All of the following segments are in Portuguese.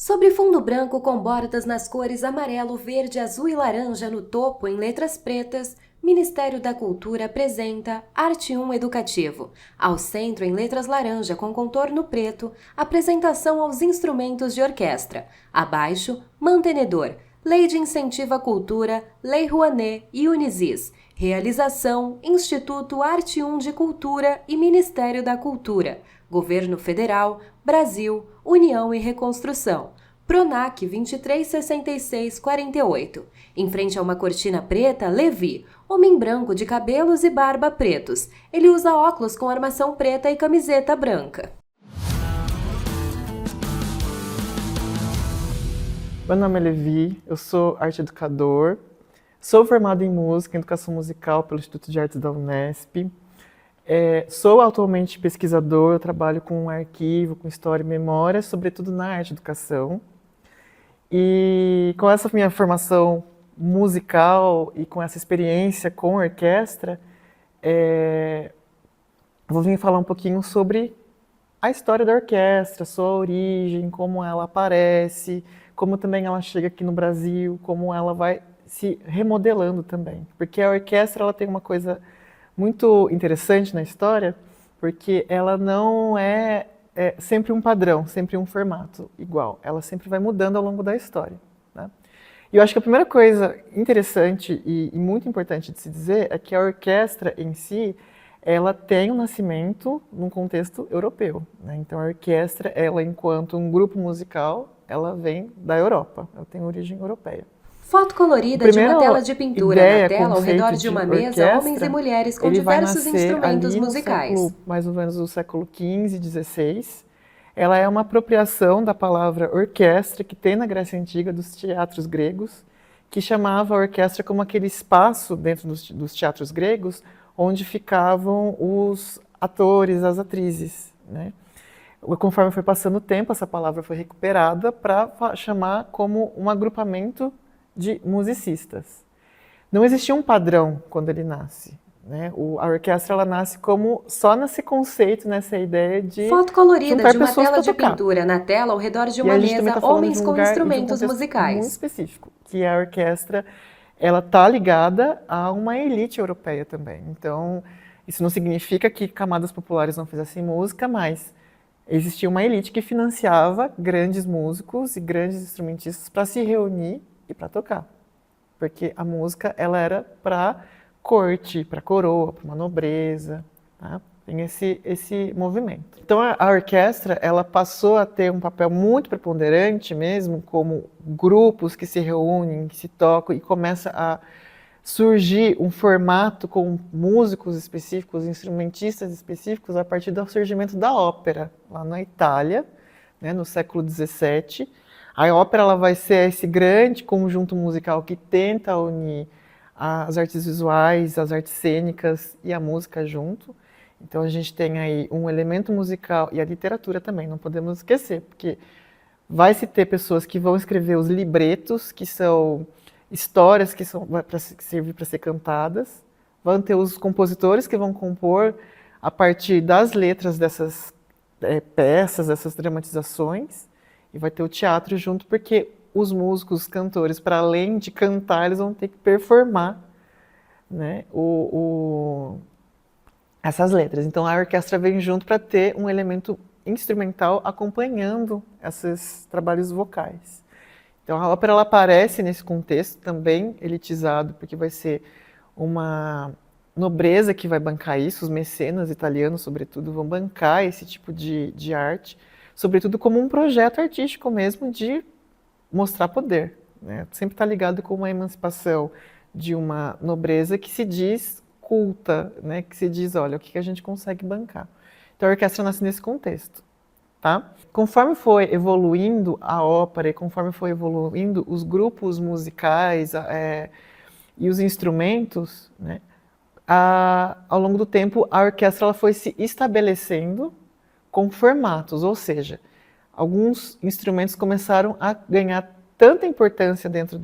Sobre fundo branco com bordas nas cores amarelo, verde, azul e laranja no topo em letras pretas, Ministério da Cultura apresenta Arte 1 Educativo. Ao centro, em letras laranja com contorno preto, apresentação aos instrumentos de orquestra. Abaixo, mantenedor, Lei de Incentivo à Cultura, Lei Rouanet e Unisis. Realização, Instituto Arte 1 de Cultura e Ministério da Cultura. Governo Federal, Brasil, União e Reconstrução. Pronac 236648. Em frente a uma cortina preta, Levi, homem branco de cabelos e barba pretos. Ele usa óculos com armação preta e camiseta branca. Meu nome é Levi, eu sou arte educador, sou formado em música e educação musical pelo Instituto de Artes da Unesp. Sou atualmente pesquisador, eu trabalho com arquivo, com história e memória, sobretudo na arte educação. E com essa minha formação musical e com essa experiência com orquestra, vou vir falar um pouquinho sobre a história da orquestra, sua origem, como ela aparece, como também ela chega aqui no Brasil, como ela vai se remodelando também. Porque a orquestra ela tem uma coisa muito interessante na história, porque ela não é sempre um padrão, sempre um formato igual. Ela sempre vai mudando ao longo da história, né? E eu acho que a primeira coisa interessante e muito importante de se dizer é que a orquestra em si, ela tem um nascimento num contexto europeu, né? Então a orquestra, ela enquanto um grupo musical, ela vem da Europa, ela tem origem europeia. Foto colorida de uma tela de pintura na tela ao redor de uma mesa, homens e mulheres com diversos instrumentos musicais. Mais ou menos no século XV, XVI. Ela é uma apropriação da palavra orquestra que tem na Grécia Antiga dos teatros gregos, que chamava a orquestra como aquele espaço dentro dos teatros gregos onde ficavam os atores, as atrizes, né? Conforme foi passando o tempo, essa palavra foi recuperada para chamar como um agrupamento de musicistas. Não existia um padrão quando ele nasce, né? A orquestra ela nasce como só nesse conceito, nessa ideia de foto colorida de uma tela de tocar. Pintura na tela ao redor de uma mesa, homens com instrumentos musicais. Muito específico, que a orquestra ela está ligada a uma elite europeia também. Então, isso não significa que camadas populares não fizessem música, mas existia uma elite que financiava grandes músicos e grandes instrumentistas para se reunir e para tocar, porque a música ela era para corte, para coroa, para uma nobreza, tá? Tem esse movimento. Então a orquestra ela passou a ter um papel muito preponderante mesmo, como grupos que se reúnem, que se tocam e começa a surgir um formato com músicos específicos, instrumentistas específicos a partir do surgimento da ópera lá na Itália, né, no século XVII. A ópera ela vai ser esse grande conjunto musical que tenta unir as artes visuais, as artes cênicas e a música junto. Então a gente tem aí um elemento musical e a literatura também, não podemos esquecer, porque vai se ter pessoas que vão escrever os libretos, que são histórias que servir para ser cantadas, vão ter os compositores que vão compor a partir das letras dessas peças, dessas dramatizações, e vai ter o teatro junto, porque os músicos, os cantores, para além de cantar, eles vão ter que performar, né, essas letras. Então a orquestra vem junto para ter um elemento instrumental acompanhando esses trabalhos vocais. Então a ópera ela aparece nesse contexto também elitizado, porque vai ser uma nobreza que vai bancar isso, os mecenas italianos, sobretudo, vão bancar esse tipo de arte, sobretudo como um projeto artístico mesmo de mostrar poder, né? Sempre está ligado com uma emancipação de uma nobreza que se diz culta, né? Que se diz, olha, o que a gente consegue bancar. Então a orquestra nasce nesse contexto, tá? Conforme foi evoluindo a ópera e conforme foi evoluindo os grupos musicais e os instrumentos, né? Ao longo do tempo a orquestra ela foi se estabelecendo com formatos, ou seja, alguns instrumentos começaram a ganhar tanta importância dentro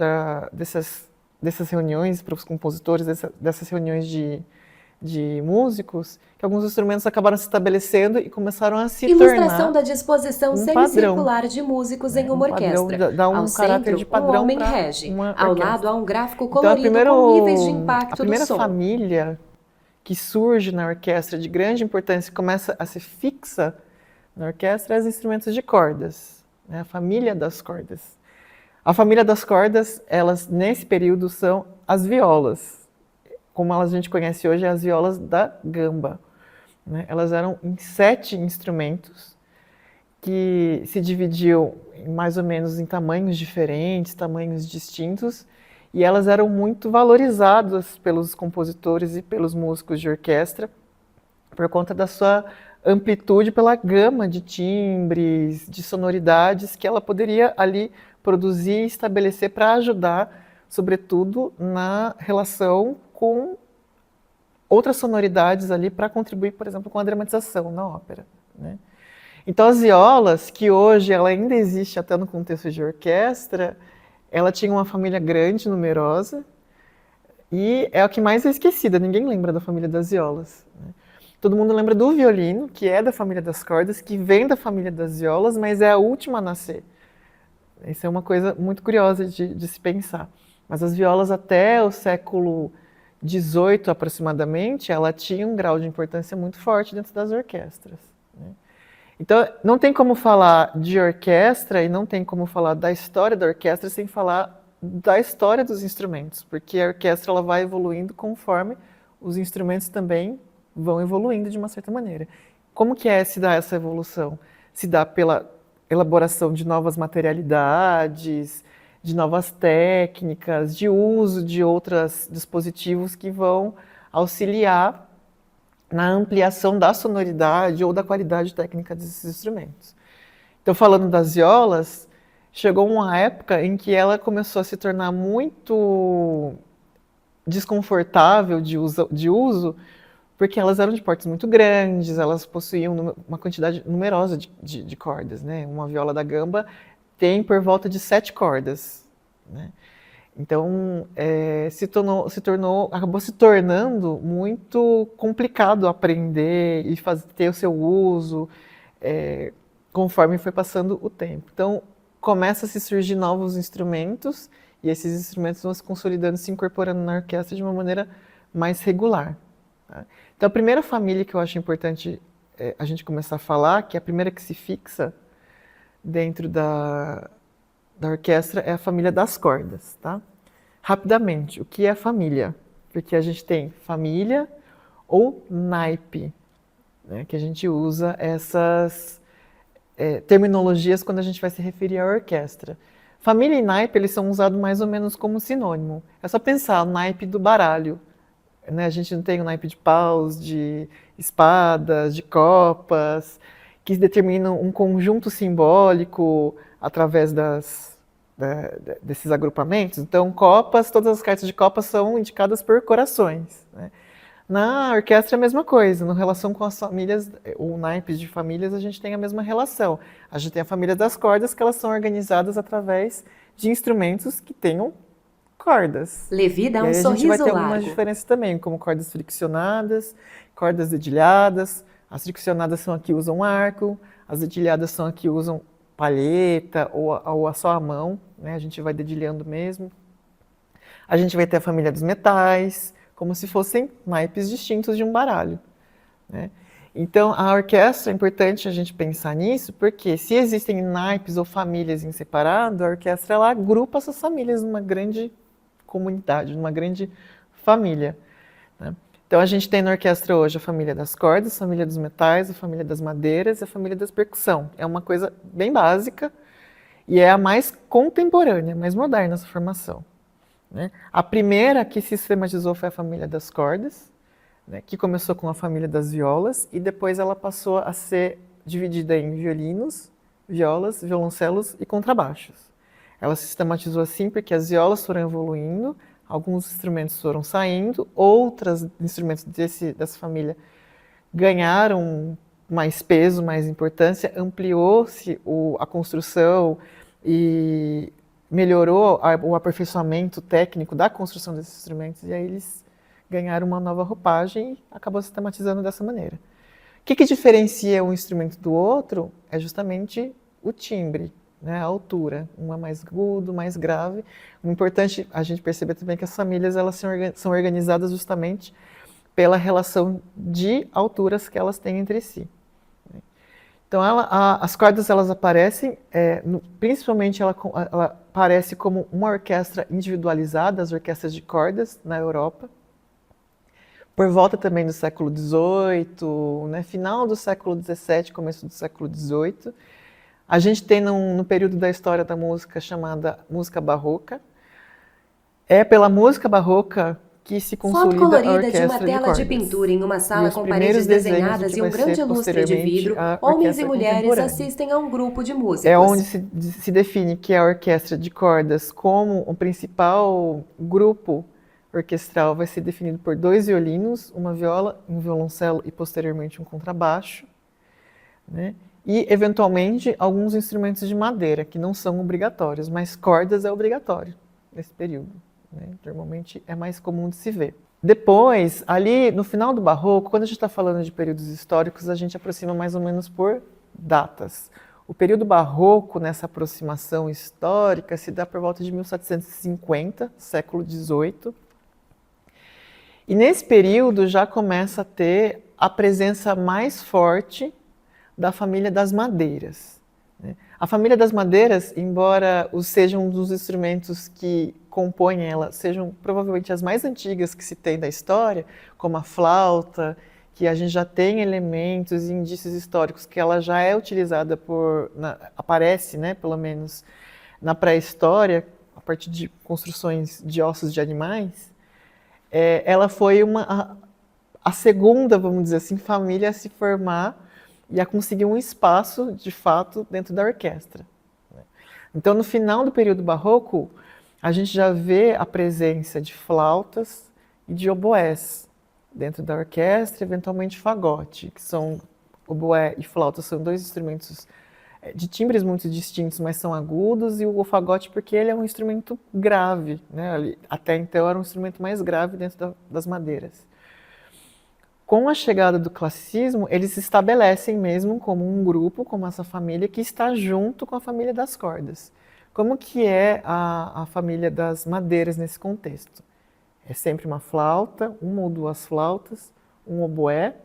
dessas reuniões para os compositores, dessas reuniões de de músicos, que alguns instrumentos acabaram se estabelecendo e começaram a se Ilustração tornar da disposição um semicircular de músicos em um uma padrão, orquestra. dá Ao um caráter de centro, um padrão homem para rege. uma Ao orquestra. lado há um gráfico Então, colorido com níveis de a impacto do primeira som. família que surge na orquestra de grande importância e começa a se fixa na orquestra é os instrumentos de cordas, né? A família das cordas. A família das cordas, elas nesse período são as violas, como a gente conhece hoje, as violas da gamba, né? Elas eram em 7 instrumentos que se dividiam mais ou menos em tamanhos diferentes, tamanhos distintos, e elas eram muito valorizadas pelos compositores e pelos músicos de orquestra por conta da sua amplitude, pela gama de timbres, de sonoridades que ela poderia ali produzir e estabelecer para ajudar, sobretudo, na relação com outras sonoridades ali para contribuir, por exemplo, com a dramatização na ópera, né? Então as violas, que hoje ela ainda existe até no contexto de orquestra, ela tinha uma família grande, numerosa, e é o que mais é esquecida, ninguém lembra da família das violas, né? Todo mundo lembra do violino, que é da família das cordas, que vem da família das violas, mas é a última a nascer. Isso é uma coisa muito curiosa de se pensar. Mas as violas até o século XVIII, aproximadamente, ela tinha um grau de importância muito forte dentro das orquestras, né? Então, não tem como falar de orquestra e não tem como falar da história da orquestra sem falar da história dos instrumentos, porque a orquestra ela vai evoluindo conforme os instrumentos também vão evoluindo de uma certa maneira. Como que se dá essa evolução? Se dá pela elaboração de novas materialidades, de novas técnicas, de uso de outros dispositivos que vão auxiliar na ampliação da sonoridade ou da qualidade técnica desses instrumentos. Então, falando das violas, chegou uma época em que ela começou a se tornar muito desconfortável de uso, porque elas eram de portas muito grandes, elas possuíam uma quantidade numerosa de cordas, né? Uma viola da gamba tem por volta de 7 cordas, né? Então, acabou se tornando muito complicado aprender e ter o seu uso, conforme foi passando o tempo. Então, começa a se surgir novos instrumentos, e esses instrumentos vão se consolidando, se incorporando na orquestra de uma maneira mais regular, tá? Então, a primeira família que eu acho importante a gente começar a falar, que é a primeira que se fixa dentro da orquestra, é a família das cordas, tá? Rapidamente, o que é família? Porque a gente tem família ou naipe, né, que a gente usa essas terminologias quando a gente vai se referir à orquestra. Família e naipe, eles são usados mais ou menos como sinônimo. É só pensar, o naipe do baralho, né? A gente não tem o naipe de paus, de espadas, de copas, que determinam um conjunto simbólico através desses agrupamentos. Então, copas, todas as cartas de copas são indicadas por corações, né? Na orquestra é a mesma coisa, na relação com as famílias, ou naipes de famílias, a gente tem a mesma relação. A gente tem a família das cordas, que elas são organizadas através de instrumentos que tenham cordas. Levi dá E aí um a gente vai sorriso ter algumas largo. diferenças também, como cordas friccionadas, cordas dedilhadas. As friccionadas são aqui que usam arco, as dedilhadas são aqui que usam palheta ou só a mão, né? A gente vai dedilhando mesmo. A gente vai ter a família dos metais, como se fossem naipes distintos de um baralho, né? Então, a orquestra, é importante a gente pensar nisso, porque se existem naipes ou famílias em separado, a orquestra ela agrupa essas famílias numa grande comunidade, numa grande família, né? Então, a gente tem na orquestra hoje a família das cordas, a família dos metais, a família das madeiras e a família das percussão. É uma coisa bem básica e é a mais contemporânea, mais moderna essa formação, né? A primeira que se sistematizou foi a família das cordas, né, que começou com a família das violas e depois ela passou a ser dividida em violinos, violas, violoncelos e contrabaixos. Ela se sistematizou assim porque as violas foram evoluindo, alguns instrumentos foram saindo, outros instrumentos dessa família ganharam mais peso, mais importância, ampliou-se a construção e melhorou o aperfeiçoamento técnico da construção desses instrumentos, e aí eles ganharam uma nova roupagem e acabou sistematizando dessa maneira. O que diferencia um instrumento do outro é justamente o timbre, né, a altura. Um é mais agudo, mais grave. O importante a gente perceber também que as famílias elas são organizadas justamente pela relação de alturas que elas têm entre si. Então, as cordas elas aparecem, principalmente ela aparece como uma orquestra individualizada, as orquestras de cordas na Europa, por volta também do século XVIII, né, final do século XVII, começo do século XVIII. A gente tem no período da história da música chamada música barroca. É pela música barroca que se consolida Foto colorida a orquestra de uma tela cordas. de pintura em uma sala os com primeiros paredes desenhos desenhadas do que e um vai grande ser lustre de posteriormente vidro, a homens e orquestra mulheres contemporânea. assistem a um grupo de músicos. É onde se define que a orquestra de cordas como o principal grupo orquestral vai ser definido por 2 violinos, uma viola, um violoncelo e posteriormente um contrabaixo, né? E eventualmente alguns instrumentos de madeira que não são obrigatórios, mas cordas é obrigatório nesse período, né? Normalmente é mais comum de se ver. Depois, ali no final do Barroco, quando a gente está falando de períodos históricos, a gente aproxima mais ou menos por datas. O período Barroco, nessa aproximação histórica, se dá por volta de 1750, século XVIII. E nesse período já começa a ter a presença mais forte da família das madeiras. A família das madeiras, embora sejam um dos instrumentos que compõem ela, sejam provavelmente as mais antigas que se tem da história, como a flauta, que a gente já tem elementos e indícios históricos que ela já é utilizada aparece, né, pelo menos na pré-história, a partir de construções de ossos de animais, ela foi a segunda, vamos dizer assim, família a se formar e a conseguir um espaço, de fato, dentro da orquestra. Então, no final do período barroco, a gente já vê a presença de flautas e de oboés dentro da orquestra, eventualmente fagote, que são oboé e flauta, são 2 instrumentos de timbres muito distintos, mas são agudos, e o fagote porque ele é um instrumento grave, né? Até então era um instrumento mais grave dentro das madeiras. Com a chegada do classicismo, eles se estabelecem mesmo como um grupo, como essa família que está junto com a família das cordas. Como que é a família das madeiras nesse contexto? É sempre uma flauta, uma ou 2 flautas, um oboé.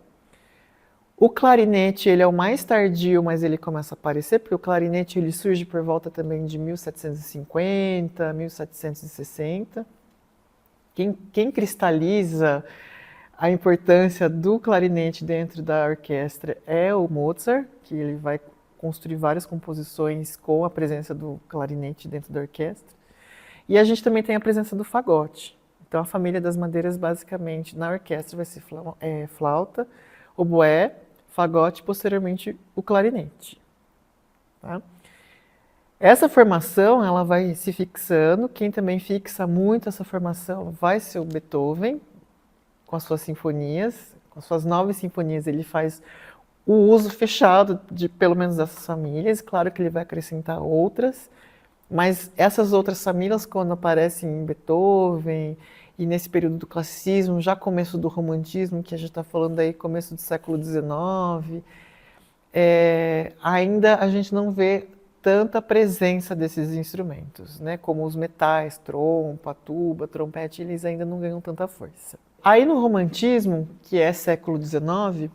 O clarinete, ele é o mais tardio, mas ele começa a aparecer, porque o clarinete ele surge por volta também de 1750, 1760. Quem cristaliza a importância do clarinete dentro da orquestra é o Mozart, que ele vai construir várias composições com a presença do clarinete dentro da orquestra. E a gente também tem a presença do fagote. Então, a família das madeiras, basicamente, na orquestra vai ser flauta, oboé, fagote e, posteriormente, o clarinete. Tá? Essa formação ela vai se fixando. Quem também fixa muito essa formação vai ser o Beethoven, com as suas sinfonias, com as suas 9 sinfonias. Ele faz o uso fechado de pelo menos dessas famílias. Claro que ele vai acrescentar outras, mas essas outras famílias, quando aparecem em Beethoven e nesse período do classicismo, já começo do romantismo, que a gente está falando aí, começo do século XIX, ainda a gente não vê tanta presença desses instrumentos, né? Como os metais, trompa, tuba, trompete, eles ainda não ganham tanta força. Aí no romantismo, que é século XIX,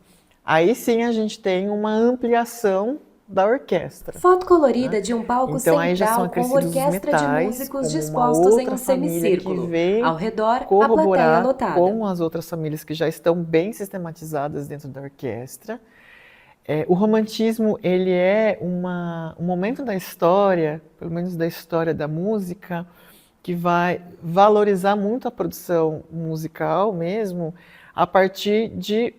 aí sim a gente tem uma ampliação da orquestra. Foto colorida, né? De um palco então, aí já são central com orquestra metais, de músicos dispostos em um semicírculo. Ao redor, a plateia lotada. Com as outras famílias que já estão bem sistematizadas dentro da orquestra. O romantismo ele é um momento da história, pelo menos da história da música, que vai valorizar muito a produção musical mesmo, a partir de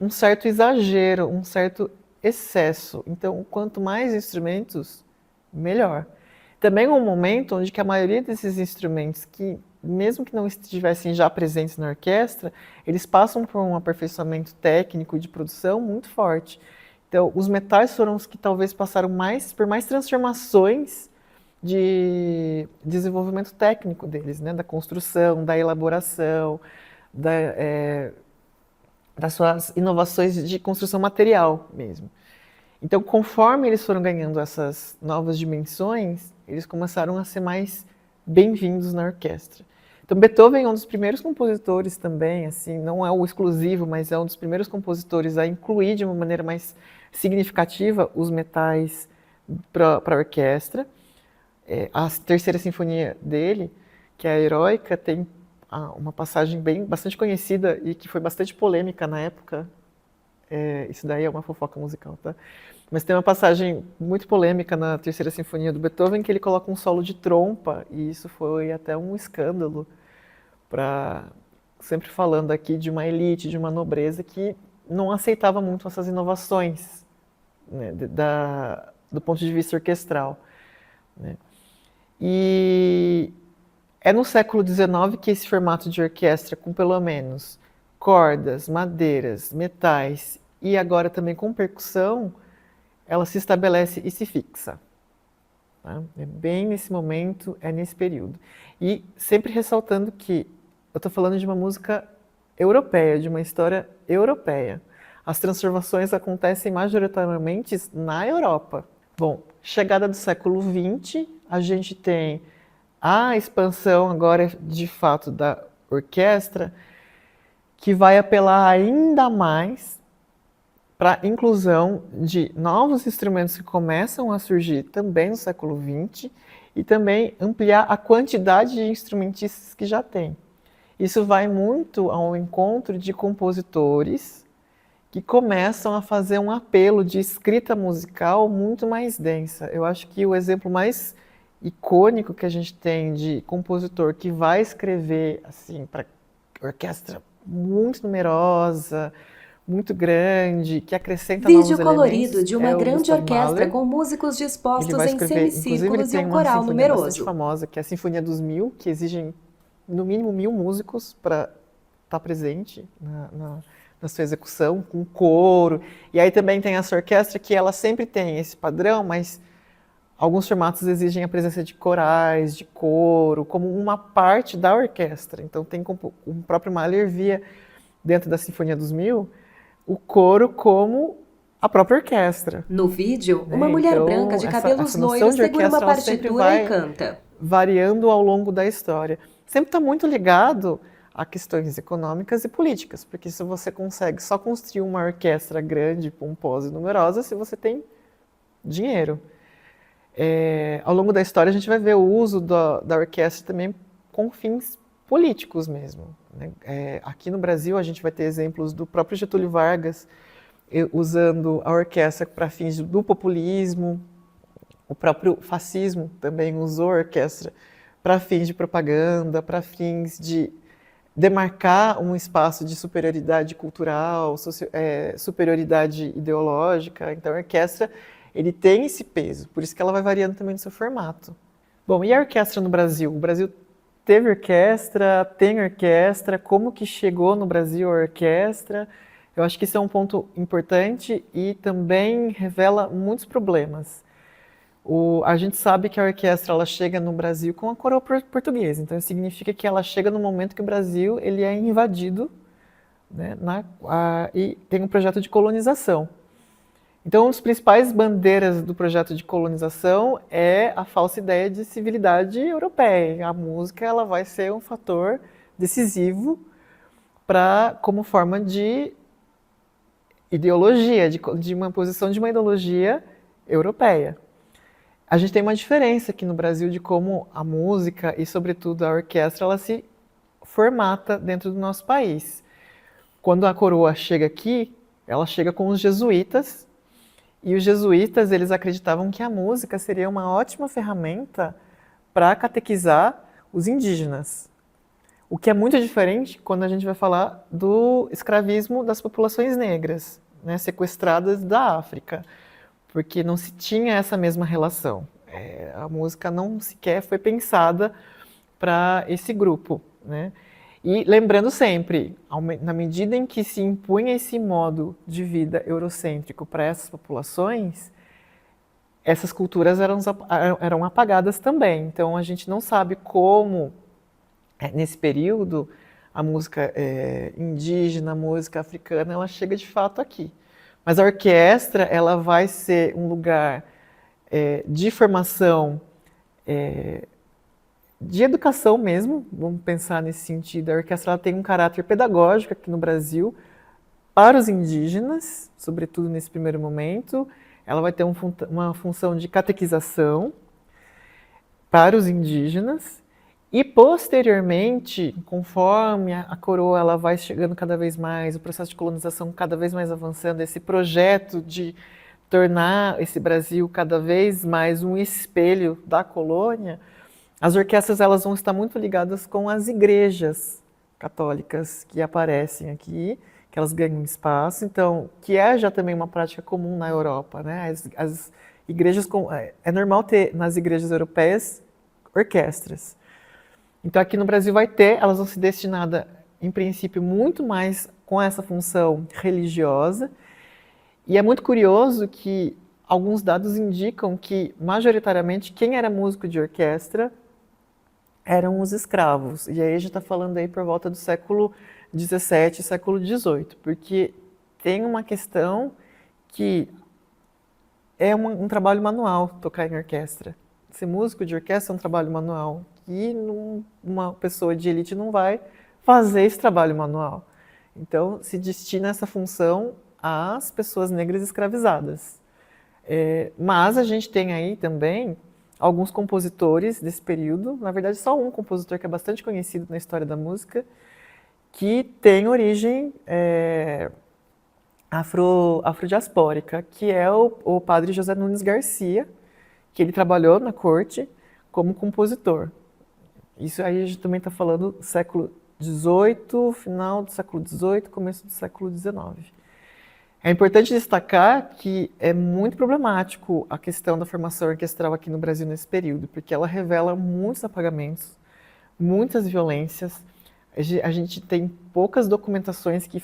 um certo exagero, um certo excesso. Então, quanto mais instrumentos, melhor. Também é um momento onde que a maioria desses instrumentos, que mesmo que não estivessem já presentes na orquestra, eles passam por um aperfeiçoamento técnico e de produção muito forte. Então, os metais foram os que talvez passaram por mais transformações de desenvolvimento técnico deles, né? Da construção, da elaboração, das suas inovações de construção material mesmo. Então, conforme eles foram ganhando essas novas dimensões, eles começaram a ser mais bem-vindos na orquestra. Então, Beethoven é um dos primeiros compositores também, assim, não é o exclusivo, mas é um dos primeiros compositores a incluir de uma maneira mais significativa os metais para a orquestra. A terceira sinfonia dele, que é a Heroica, tem uma passagem bastante conhecida e que foi bastante polêmica na época. Isso daí é uma fofoca musical, tá? Mas tem uma passagem muito polêmica na terceira sinfonia do Beethoven que ele coloca um solo de trompa e isso foi até um escândalo, sempre falando aqui de uma elite, de uma nobreza que não aceitava muito essas inovações, né, do ponto de vista orquestral, né? E é no século XIX que esse formato de orquestra, com pelo menos cordas, madeiras, metais e agora também com percussão, ela se estabelece e se fixa. Tá? É bem nesse momento, é nesse período. E sempre ressaltando que eu estou falando de uma música europeia, de uma história europeia. As transformações acontecem majoritariamente na Europa. Bom, chegada do século XX, a gente tem a expansão agora, de fato, da orquestra, que vai apelar ainda mais para a inclusão de novos instrumentos que começam a surgir também no século XX e também ampliar a quantidade de instrumentistas que já tem. Isso vai muito ao encontro de compositores que começam a fazer um apelo de escrita musical muito mais densa. Eu acho que o exemplo mais icônico que a gente tem de compositor que vai escrever assim para orquestra muito numerosa, muito grande, que acrescenta novos Vídeo elementos, colorido de uma é o grande Gustav orquestra Mahler. com músicos Ele dispostos vai em escrever, inclusive ele semicírculos e tem um uma coral sinfonia bastante numeroso. famosa, que é a Sinfonia dos Mil, que exigem no mínimo 1000 músicos para estar presente na sua execução, com coro. E aí também tem essa orquestra que ela sempre tem esse padrão, mas alguns formatos exigem a presença de corais, de coro, como uma parte da orquestra. Então tem o próprio Mahler via, dentro da Sinfonia dos Mil, o coro como a própria orquestra. No vídeo, Né? uma mulher Então, branca de cabelos essa noção loiros de segura uma orquestra, ela sempre partitura e vai canta. variando ao longo da história. Sempre está muito ligado a questões econômicas e políticas, porque se você consegue só construir uma orquestra grande, pomposa e numerosa, se você tem dinheiro. Ao longo da história a gente vai ver o uso da orquestra também com fins políticos mesmo, né? Aqui no Brasil a gente vai ter exemplos do próprio Getúlio Vargas usando a orquestra para fins do populismo. O próprio fascismo também usou a orquestra para fins de propaganda, para fins de demarcar um espaço de superioridade cultural, superioridade ideológica. Então a orquestra ele tem esse peso, por isso que ela vai variando também no seu formato. Bom, e a orquestra no Brasil? O Brasil teve orquestra, tem orquestra, como que chegou no Brasil a orquestra? Eu acho que isso é um ponto importante e também revela muitos problemas. A gente sabe que a orquestra ela chega no Brasil com a coroa portuguesa, então significa que ela chega no momento que o Brasil ele é invadido, né, e tem um projeto de colonização. Então, uma das principais bandeiras do projeto de colonização é a falsa ideia de civilidade europeia. A música ela vai ser um fator decisivo como forma de ideologia, de uma posição de uma ideologia europeia. A gente tem uma diferença aqui no Brasil de como a música e, sobretudo, a orquestra ela se formata dentro do nosso país. Quando a coroa chega aqui, ela chega com os jesuítas, e os jesuítas eles acreditavam que a música seria uma ótima ferramenta para catequizar os indígenas. O que é muito diferente quando a gente vai falar do escravismo das populações negras, né, sequestradas da África, porque não se tinha essa mesma relação. A música não sequer foi pensada para esse grupo, né? E lembrando sempre, na medida em que se impunha esse modo de vida eurocêntrico para essas populações, essas culturas eram apagadas também. Então a gente não sabe como, nesse período, a música indígena, a música africana, ela chega de fato aqui. Mas a orquestra, ela vai ser um lugar de formação, de educação mesmo, vamos pensar nesse sentido. A orquestra ela tem um caráter pedagógico aqui no Brasil para os indígenas, sobretudo nesse primeiro momento. Ela vai ter uma função de catequização para os indígenas e, posteriormente, conforme a coroa ela vai chegando cada vez mais, o processo de colonização cada vez mais avançando, esse projeto de tornar esse Brasil cada vez mais um espelho da colônia, as orquestras elas vão estar muito ligadas com as igrejas católicas que aparecem aqui, que elas ganham espaço, então, que já também uma prática comum na Europa, né? As igrejas, é normal ter nas igrejas europeias orquestras. Então aqui no Brasil vai ter, elas vão ser destinadas, em princípio, muito mais com essa função religiosa, e é muito curioso que alguns dados indicam que, majoritariamente, quem era músico de orquestra eram os escravos. E aí a gente está falando aí por volta do século XVII, século XVIII, porque tem uma questão que é um trabalho manual tocar em orquestra. Ser músico de orquestra é um trabalho manual e uma pessoa de elite não vai fazer esse trabalho manual. Então se destina essa função às pessoas negras escravizadas. Mas a gente tem aí também alguns compositores desse período, na verdade só um compositor que é bastante conhecido na história da música, que tem origem afrodiaspórica, que é o padre José Nunes Garcia, que ele trabalhou na corte como compositor. Isso aí a gente também está falando do século XVIII, final do século XVIII, começo do século XIX. É importante destacar que é muito problemático a questão da formação orquestral aqui no Brasil nesse período, porque ela revela muitos apagamentos, muitas violências. A gente tem poucas documentações que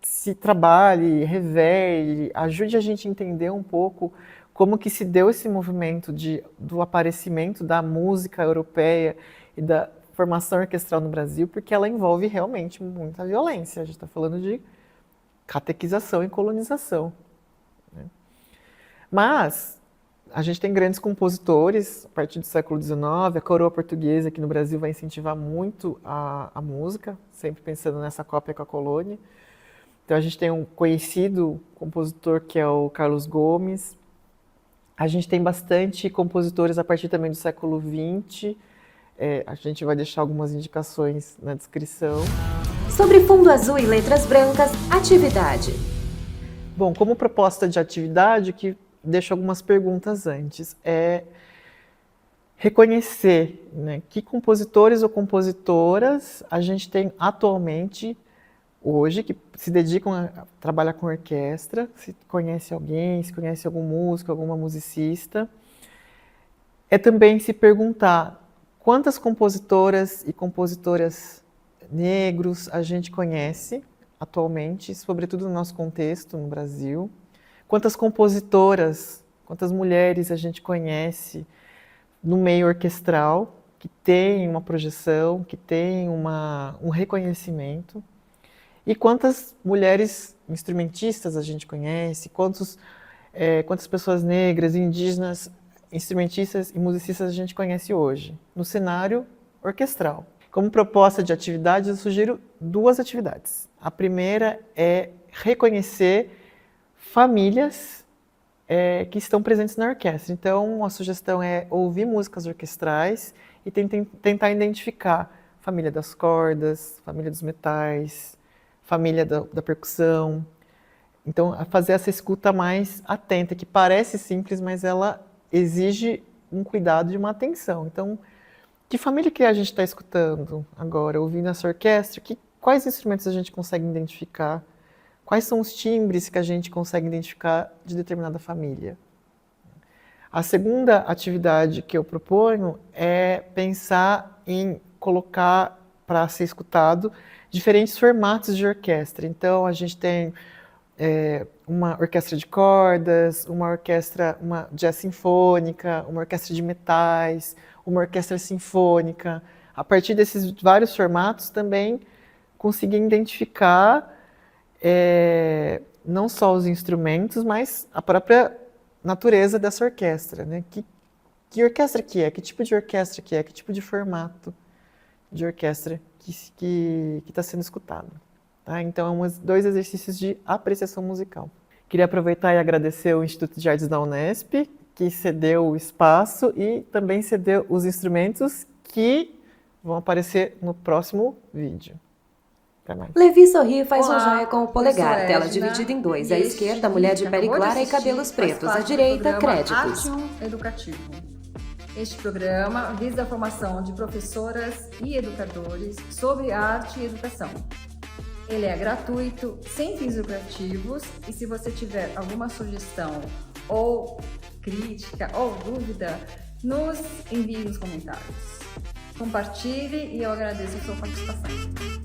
se trabalhe, revele, ajude a gente a entender um pouco como que se deu esse movimento do aparecimento da música europeia e da formação orquestral no Brasil, porque ela envolve realmente muita violência. A gente está falando de catequização e colonização, né? Mas a gente tem grandes compositores a partir do século XIX, a coroa portuguesa aqui no Brasil vai incentivar muito a música, sempre pensando nessa cópia com a colônia. Então a gente tem um conhecido compositor que é o Carlos Gomes. A gente tem bastante compositores a partir também do século XX. A gente vai deixar algumas indicações na descrição. Sobre Fundo Azul e Letras Brancas, atividade. Bom, como proposta de atividade, que deixo algumas perguntas antes, reconhecer, né, que compositores ou compositoras a gente tem atualmente, hoje, que se dedicam a trabalhar com orquestra, se conhece alguém, se conhece algum músico, alguma musicista. Também se perguntar quantas compositoras e compositoras negros a gente conhece atualmente, sobretudo no nosso contexto no Brasil. Quantas compositoras, quantas mulheres a gente conhece no meio orquestral, que tem uma projeção, que tem um reconhecimento. E quantas mulheres instrumentistas a gente conhece, quantas pessoas negras, indígenas, instrumentistas e musicistas a gente conhece hoje, no cenário orquestral. Como proposta de atividades, eu sugiro 2 atividades. A primeira é reconhecer famílias que estão presentes na orquestra. Então, a sugestão é ouvir músicas orquestrais e tentar identificar família das cordas, família dos metais, família da percussão. Então, fazer essa escuta mais atenta, que parece simples, mas ela exige um cuidado e uma atenção. Então, que família que a gente está escutando agora, ouvindo essa orquestra? Quais instrumentos a gente consegue identificar? Quais são os timbres que a gente consegue identificar de determinada família? A segunda atividade que eu proponho é pensar em colocar para ser escutado diferentes formatos de orquestra. Então, a gente tem uma orquestra de cordas, uma jazz sinfônica, uma orquestra de metais, uma orquestra sinfônica. A partir desses vários formatos também conseguir identificar não só os instrumentos, mas a própria natureza dessa orquestra, né? Que orquestra que é? Que tipo de orquestra que é? Que tipo de formato de orquestra que está sendo escutado? Tá? Então, dois exercícios de apreciação musical. Queria aproveitar e agradecer o Instituto de Artes da Unesp, que cedeu o espaço e também cedeu os instrumentos que vão aparecer no próximo vídeo. Até mais. Levi sorri e faz Olá, um joia com o polegar, eu sou tela Edna, dividida em dois. e À este esquerda, mulher de vídeo pele que acabou de clara e assistir cabelos faz pretos. À parte do direita, programa créditos. Arte Educativo. Este programa visa a formação de professoras e educadores sobre arte e educação. Ele é gratuito, sem fins lucrativos, e se você tiver alguma sugestão ou crítica ou dúvida, nos envie nos comentários. Compartilhe e eu agradeço a sua participação.